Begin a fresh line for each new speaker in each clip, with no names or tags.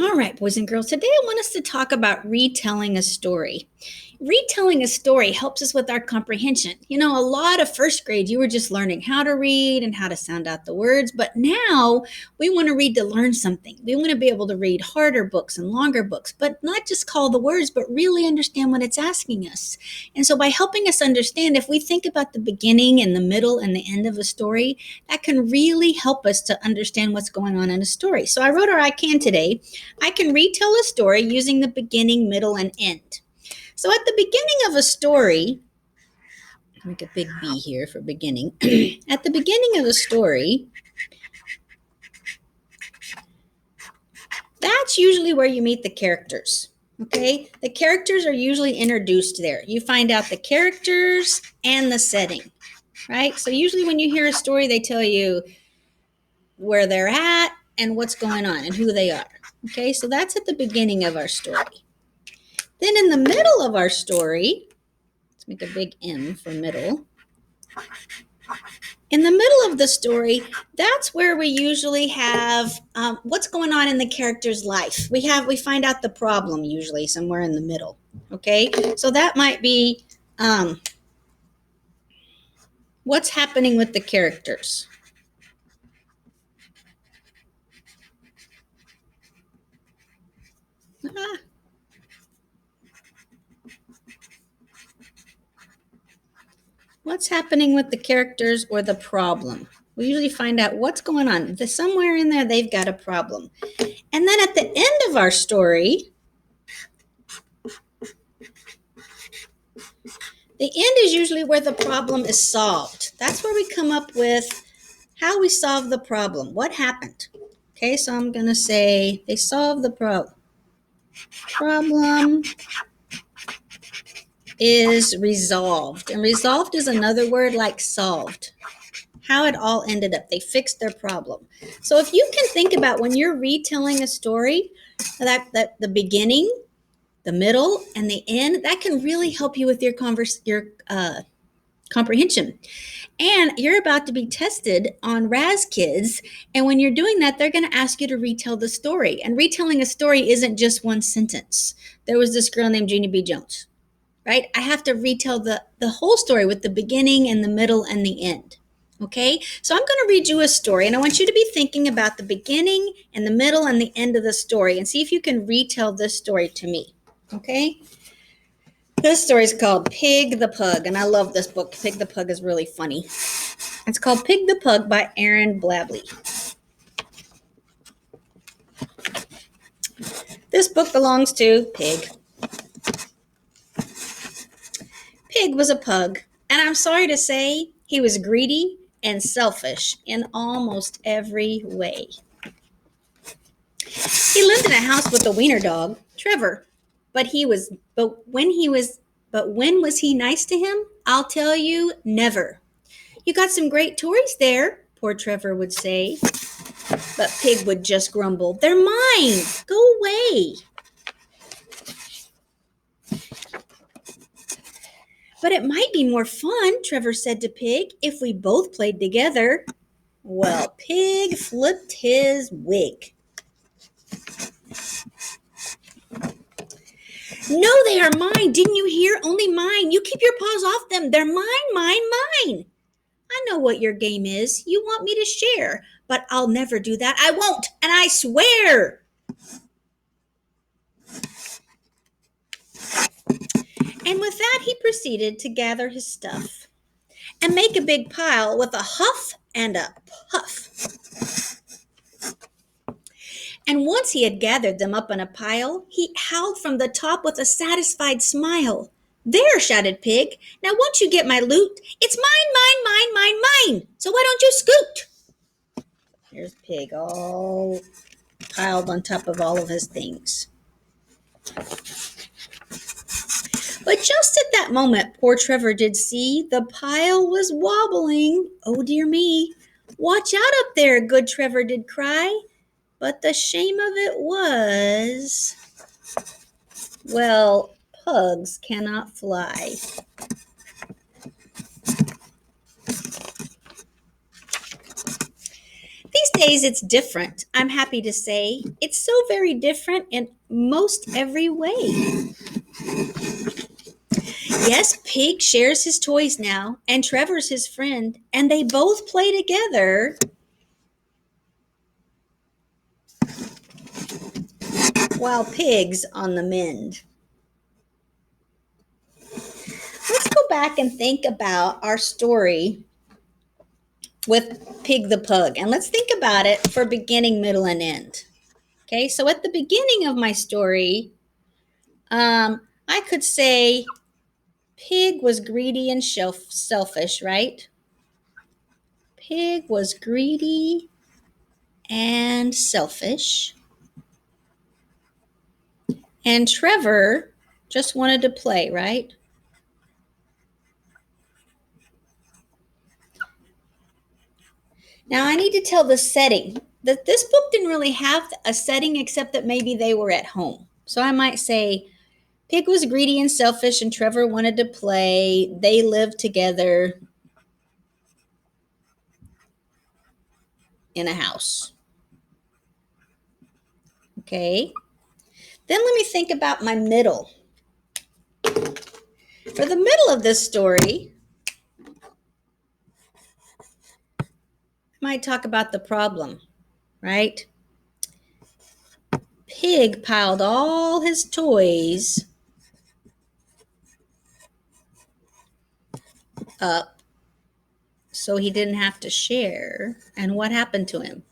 All right, boys and girls, today I want us to talk about retelling a story. Retelling a story helps us with our comprehension. You know, a lot of first grade, you were just learning how to read and how to sound out the words, but now we want to read to learn something. We want to be able to read harder books and longer books, but not just call the words, but really understand what it's asking us. And so by helping us understand, if we think about the beginning and the middle and the end of a story, that can really help us to understand what's going on in a story. So I wrote, or I can today, I can retell a story using the beginning, middle, and end. So at the beginning of a story, I'll make a big B here for beginning. At the beginning of a story, that's usually where you meet the characters. Okay, the characters are usually introduced there. You find out the characters and the setting, right? So usually when you hear a story, they tell you where they're at and what's going on and who they are. Okay, so that's at the beginning of our story. Then in the middle of our story, let's make a big M for middle. In the middle of the story, that's where we usually have what's going on in the character's life. We find out the problem usually somewhere in the middle. Okay, so that might be what's happening with the characters. What's happening with the characters or the problem? We usually find out what's going on. Somewhere in there, they've got a problem. And then at the end of our story, the end is usually where the problem is solved. That's where we come up with how we solve the problem. What happened? Okay, so I'm going to say they solved the problem. Problem is resolved. And resolved is another word like solved. How it all ended up. They fixed their problem. So if you can think about when you're retelling a story, that the beginning, the middle, and the end, that can really help you with your comprehension. And you're about to be tested on Raz Kids. And when you're doing that, they're going to ask you to retell the story. And retelling a story isn't just one sentence. There was this girl named Jeannie B. Jones, right? I have to retell the whole story with the beginning and the middle and the end. Okay, so I'm going to read you a story, and I want you to be thinking about the beginning and the middle and the end of the story, and see if you can retell this story to me. Okay, this story is called Pig the Pug, and I love this book. Pig the Pug is really funny. It's called Pig the Pug by Aaron Blabley. This book belongs to Pig. Pig was a pug, and I'm sorry to say he was greedy and selfish in almost every way. He lived in a house with a wiener dog, Trevor. But when was he nice to him? I'll tell you, never. You got some great toys there, poor Trevor would say. But Pig would just grumble, they're mine, go away. But it might be more fun, Trevor said to Pig, if we both played together. Well, Pig flipped his wig. No, they are mine. Didn't you hear? Only mine. You keep your paws off them. They're mine, mine, mine. I know what your game is. You want me to share, but I'll never do that. I won't, and I swear. And with that, he proceeded to gather his stuff and make a big pile with a huff and a puff. And once he had gathered them up in a pile, he howled from the top with a satisfied smile. There, shouted Pig. Now won't you get my loot? It's mine, mine, mine, mine, mine. So why don't you scoot? There's Pig all piled on top of all of his things. But just at that moment, poor Trevor did see the pile was wobbling. Oh, dear me. Watch out up there, good Trevor did cry. But the shame of it was, well, pugs cannot fly. These days it's different. I'm happy to say it's so very different in most every way. Yes, Pig shares his toys now, and Trevor's his friend, and they both play together while Pig's on the mend. Let's go back and think about our story with Pig the Pug, and let's think about it for beginning, middle, and end. Okay, so at the beginning of my story, I could say Pig was greedy and selfish, right? Pig was greedy and selfish. And Trevor just wanted to play, right? Now I need to tell the setting. That this book didn't really have a setting except that maybe they were at home. So I might say Pig was greedy and selfish and Trevor wanted to play. They lived together in a house. Okay. Then let me think about my middle. For the middle of this story, I might talk about the problem, right? Pig piled all his toys up so he didn't have to share. And what happened to him?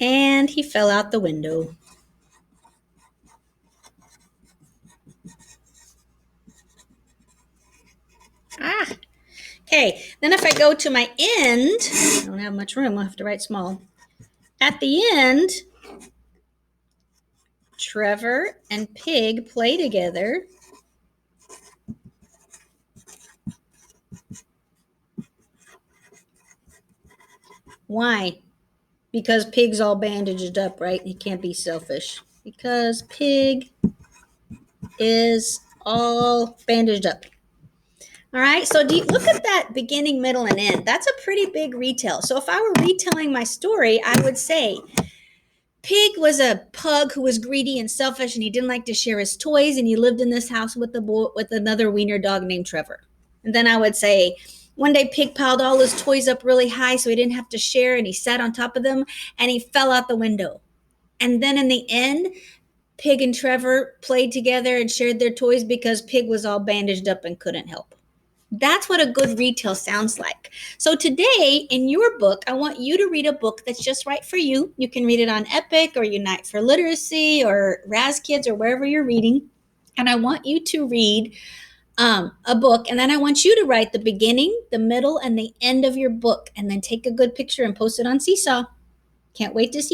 And he fell out the window. Okay, then if I go to my end, I don't have much room, I'll have to write small. At the end, Trevor and Pig play together. Why? Because Pig's all bandaged up, right? He can't be selfish. Because Pig is all bandaged up. All right, so look at that beginning, middle, and end. That's a pretty big retell. So if I were retelling my story, I would say Pig was a pug who was greedy and selfish, and he didn't like to share his toys, and he lived in this house with another wiener dog named Trevor. And then I would say one day Pig piled all his toys up really high so he didn't have to share, and he sat on top of them, and he fell out the window. And then in the end, Pig and Trevor played together and shared their toys because Pig was all bandaged up and couldn't help. That's what a good retell sounds like. So today in your book, I want you to read a book that's just right for you. You can read it on Epic or Unite for Literacy or Raz Kids or wherever you're reading. And I want you to read a book, and then I want you to write the beginning, the middle, and the end of your book, and then take a good picture and post it on Seesaw. Can't wait to see